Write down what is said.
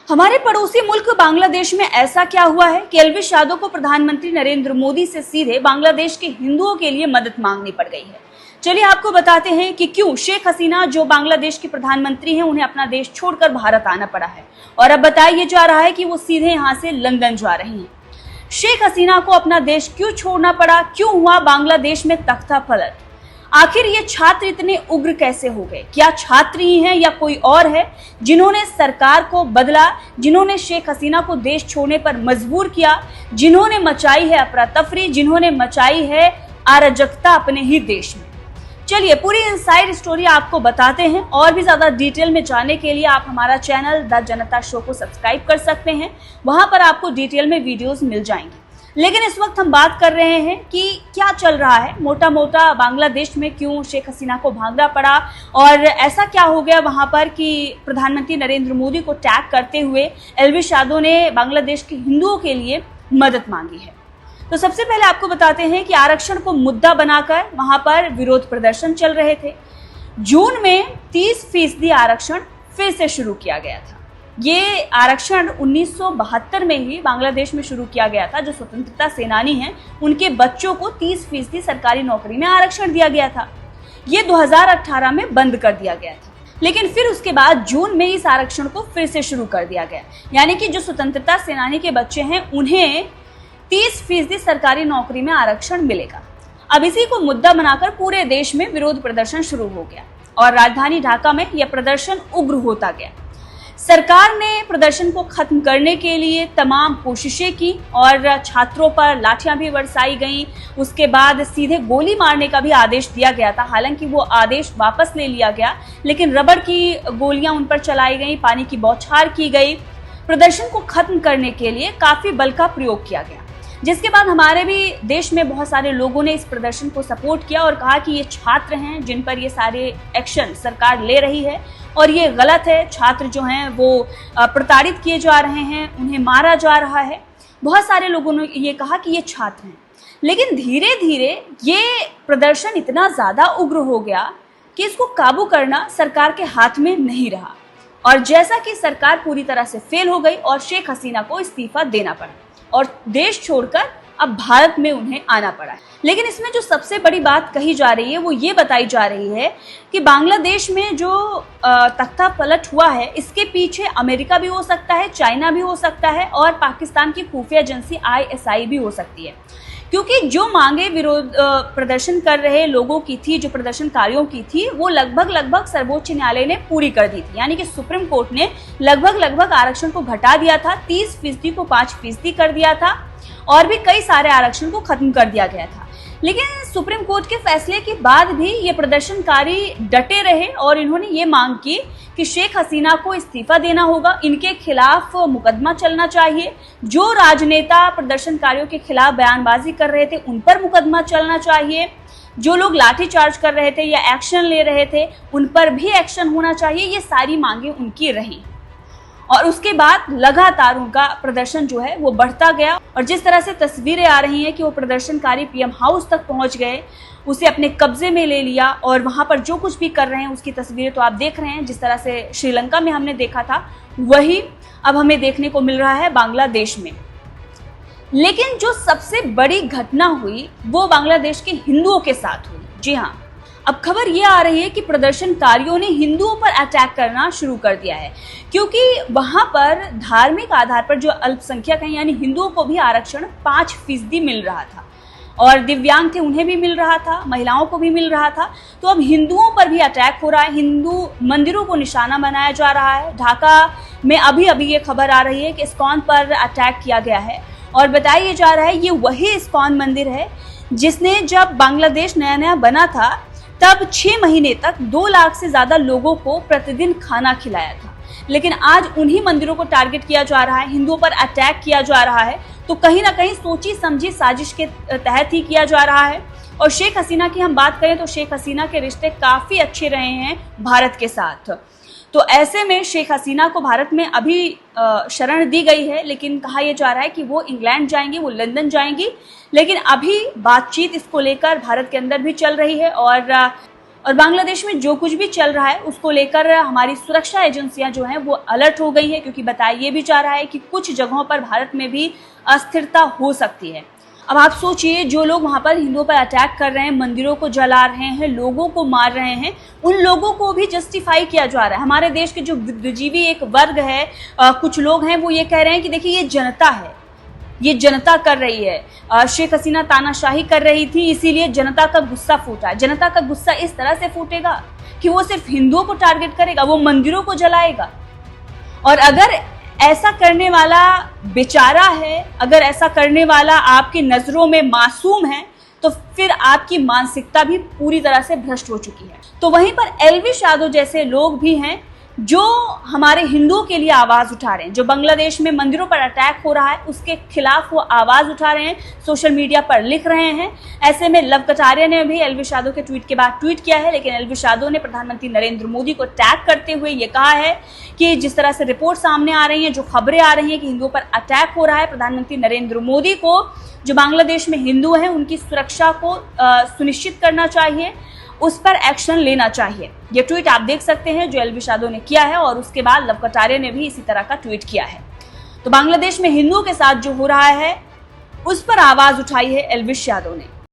हमारे पड़ोसी मुल्क बांग्लादेश में ऐसा क्या हुआ है कि एल्विश यादव को प्रधानमंत्री नरेंद्र मोदी से सीधे बांग्लादेश के हिंदुओं के लिए मदद मांगनी पड़ गई है। चलिए आपको बताते हैं कि क्यों शेख हसीना जो बांग्लादेश की प्रधानमंत्री हैं उन्हें अपना देश छोड़कर भारत आना पड़ा है। और अब बताया जा रहा है कि वो सीधे यहाँ से लंदन जा रही हैं। शेख हसीना को अपना देश क्यों छोड़ना पड़ा, क्यों हुआ बांग्लादेश में तख्ता पलट, आखिर ये छात्र इतने उग्र कैसे हो गए? क्या छात्र ही हैं या कोई और है जिन्होंने सरकार को बदला, जिन्होंने शेख हसीना को देश छोड़ने पर मजबूर किया, जिन्होंने मचाई है अफरा तफरी, जिन्होंने मचाई है अराजकता अपने ही देश में? चलिए पूरी इनसाइड स्टोरी आपको बताते हैं। और भी ज्यादा डिटेल में जानने के लिए आप हमारा चैनल द जनता शो को सब्सक्राइब कर सकते हैं, वहां पर आपको डिटेल में वीडियोस मिल जाएंगे। लेकिन इस वक्त हम बात कर रहे हैं कि क्या चल रहा है मोटा मोटा बांग्लादेश में, क्यों शेख हसीना को भागना पड़ा और ऐसा क्या हो गया वहां पर कि प्रधानमंत्री नरेंद्र मोदी को टैग करते हुए एल्विश यादव ने बांग्लादेश के हिंदुओं के लिए मदद मांगी है। तो सबसे पहले आपको बताते हैं कि आरक्षण को मुद्दा बनाकर वहां पर विरोध प्रदर्शन चल रहे थे। जून में 30% आरक्षण फिर से शुरू किया गया था। ये आरक्षण 1972 में ही बांग्लादेश में शुरू किया गया था। जो स्वतंत्रता सेनानी हैं उनके बच्चों को 30% सरकारी नौकरी में आरक्षण दिया गया था। ये 2018 में बंद कर दिया गया था, लेकिन फिर उसके बाद जून में इस आरक्षण को फिर से शुरू कर दिया गया। यानी कि जो स्वतंत्रता सेनानी के बच्चे हैं उन्हें 30% सरकारी नौकरी में आरक्षण मिलेगा। अब इसी को मुद्दा बनाकर पूरे देश में विरोध प्रदर्शन शुरू हो गया और राजधानी ढाका में यह प्रदर्शन उग्र होता गया। सरकार ने प्रदर्शन को खत्म करने के लिए तमाम कोशिशें की और छात्रों पर लाठियां भी बरसाई गईं। उसके बाद सीधे गोली मारने का भी आदेश दिया गया था। हालांकि वो आदेश वापस ले लिया गया, लेकिन रबड़ की गोलियां उन पर चलाई गई, पानी की बौछार की गई। प्रदर्शन को खत्म करने के लिए काफी बल का प्रयोग किया गया, जिसके बाद हमारे भी देश में बहुत सारे लोगों ने इस प्रदर्शन को सपोर्ट किया और कहा कि ये छात्र हैं जिन पर ये सारे एक्शन सरकार ले रही है और ये गलत है। छात्र जो हैं वो प्रताड़ित किए जा रहे हैं, उन्हें मारा जा रहा है। बहुत सारे लोगों ने ये कहा कि ये छात्र हैं। लेकिन धीरे धीरे ये प्रदर्शन इतना ज़्यादा उग्र हो गया कि इसको काबू करना सरकार के हाथ में नहीं रहा और जैसा कि सरकार पूरी तरह से फेल हो गई और शेख हसीना को इस्तीफा देना पड़ा और देश छोड़कर अब भारत में उन्हें आना पड़ा। लेकिन इसमें जो सबसे बड़ी बात कही जा रही है वो ये बताई जा रही है कि बांग्लादेश में जो तख्ता पलट हुआ है इसके पीछे अमेरिका भी हो सकता है, चाइना भी हो सकता है और पाकिस्तान की खुफिया एजेंसी ISI भी हो सकती है। क्योंकि जो मांगे विरोध प्रदर्शन कर रहे लोगों की थी, जो प्रदर्शनकारियों की थी, वो लगभग सर्वोच्च न्यायालय ने पूरी कर दी थी। यानी कि सुप्रीम कोर्ट ने लगभग आरक्षण को घटा दिया था, 30% को 5% कर दिया था और भी कई सारे आरक्षण को खत्म कर दिया गया था। लेकिन सुप्रीम कोर्ट के फैसले के बाद भी ये प्रदर्शनकारी डटे रहे और इन्होंने ये मांग की कि शेख हसीना को इस्तीफा देना होगा, इनके खिलाफ मुकदमा चलना चाहिए। जो राजनेता प्रदर्शनकारियों के खिलाफ बयानबाजी कर रहे थे उन पर मुकदमा चलना चाहिए। जो लोग लाठीचार्ज कर रहे थे या एक्शन ले रहे थे उन पर भी एक्शन होना चाहिए। ये सारी मांगे उनकी रही और उसके बाद लगातार उनका प्रदर्शन जो है वो बढ़ता गया और जिस तरह से तस्वीरें आ रही हैं कि वो प्रदर्शनकारी PM हाउस तक पहुंच गए, उसे अपने कब्जे में ले लिया और वहां पर जो कुछ भी कर रहे हैं उसकी तस्वीरें तो आप देख रहे हैं। जिस तरह से श्रीलंका में हमने देखा था वही अब हमें देखने को मिल रहा है बांग्लादेश में। लेकिन जो सबसे बड़ी घटना हुई वो बांग्लादेश के हिंदुओं के साथ हुई। जी हाँ, अब खबर ये आ रही है कि प्रदर्शनकारियों ने हिंदुओं पर अटैक करना शुरू कर दिया है, क्योंकि वहां पर धार्मिक आधार पर जो अल्पसंख्यक हैं यानी हिंदुओं को भी आरक्षण 5% मिल रहा था और दिव्यांग थे उन्हें भी मिल रहा था, महिलाओं को भी मिल रहा था। तो अब हिंदुओं पर भी अटैक हो रहा है, हिंदू मंदिरों को निशाना बनाया जा रहा है। ढाका में अभी ये खबर आ रही है कि इस्कॉन पर अटैक किया गया है और बताया जा रहा है ये वही इस्कॉन मंदिर है जिसने जब बांग्लादेश नया बना था तब 6 महीने तक 2 लाख से ज्यादा लोगों को प्रतिदिन खाना खिलाया था। लेकिन आज उन्हीं मंदिरों को टारगेट किया जा रहा है, हिंदुओं पर अटैक किया जा रहा है। तो कहीं ना कहीं सोची समझी साजिश के तहत ही किया जा रहा है। और शेख हसीना की हम बात करें तो शेख हसीना के रिश्ते काफी अच्छे रहे हैं भारत के साथ। तो ऐसे में शेख हसीना को भारत में अभी शरण दी गई है, लेकिन कहा यह जा रहा है कि वो इंग्लैंड जाएंगी, वो लंदन जाएंगी। लेकिन अभी बातचीत इसको लेकर भारत के अंदर भी चल रही है और और बांग्लादेश में जो कुछ भी चल रहा है उसको लेकर हमारी सुरक्षा एजेंसियां जो हैं वो अलर्ट हो गई है, क्योंकि बताया ये भी जा रहा है कि कुछ जगहों पर भारत में भी अस्थिरता हो सकती है। अब आप सोचिए, जो लोग वहाँ पर हिंदुओं पर अटैक कर रहे हैं, मंदिरों को जला रहे हैं, लोगों को मार रहे हैं, उन लोगों को भी जस्टिफाई किया जा रहा है। हमारे देश के जो बुद्धिजीवी एक वर्ग है, कुछ लोग हैं, वो ये कह रहे हैं कि देखिए ये जनता है, ये जनता कर रही है, शेख हसीना तानाशाही कर रही थी, इसीलिए जनता का गुस्सा फूटा। जनता का गुस्सा इस तरह से फूटेगा कि वो सिर्फ हिंदुओं को टारगेट करेगा, वो मंदिरों को जलाएगा। और अगर ऐसा करने वाला बेचारा है, अगर ऐसा करने वाला आपकी नजरों में मासूम है, तो फिर आपकी मानसिकता भी पूरी तरह से भ्रष्ट हो चुकी है। तो वहीं पर एल्विश यादव जैसे लोग भी हैं जो हमारे हिंदुओं के लिए आवाज उठा रहे हैं। जो बांग्लादेश में मंदिरों पर अटैक हो रहा है उसके खिलाफ वो आवाज उठा रहे हैं, सोशल मीडिया पर लिख रहे हैं। ऐसे में लव कटारिया ने भी एल्विश यादव के ट्वीट के बाद ट्वीट किया है, लेकिन एल्विश यादव ने प्रधानमंत्री नरेंद्र मोदी को टैग करते हुए ये कहा है कि जिस तरह से रिपोर्ट सामने आ रही है, जो खबरें आ रही हैं कि हिंदुओं पर अटैक हो रहा है, प्रधानमंत्री नरेंद्र मोदी को जो बांग्लादेश में हिंदू हैं उनकी सुरक्षा को सुनिश्चित करना चाहिए, उस पर एक्शन लेना चाहिए। ये ट्वीट आप देख सकते हैं जो एल्विश यादव ने किया है, और उसके बाद लव कटारिया ने भी इसी तरह का ट्वीट किया है। तो बांग्लादेश में हिंदुओं के साथ जो हो रहा है उस पर आवाज उठाई है एल्विश यादव ने।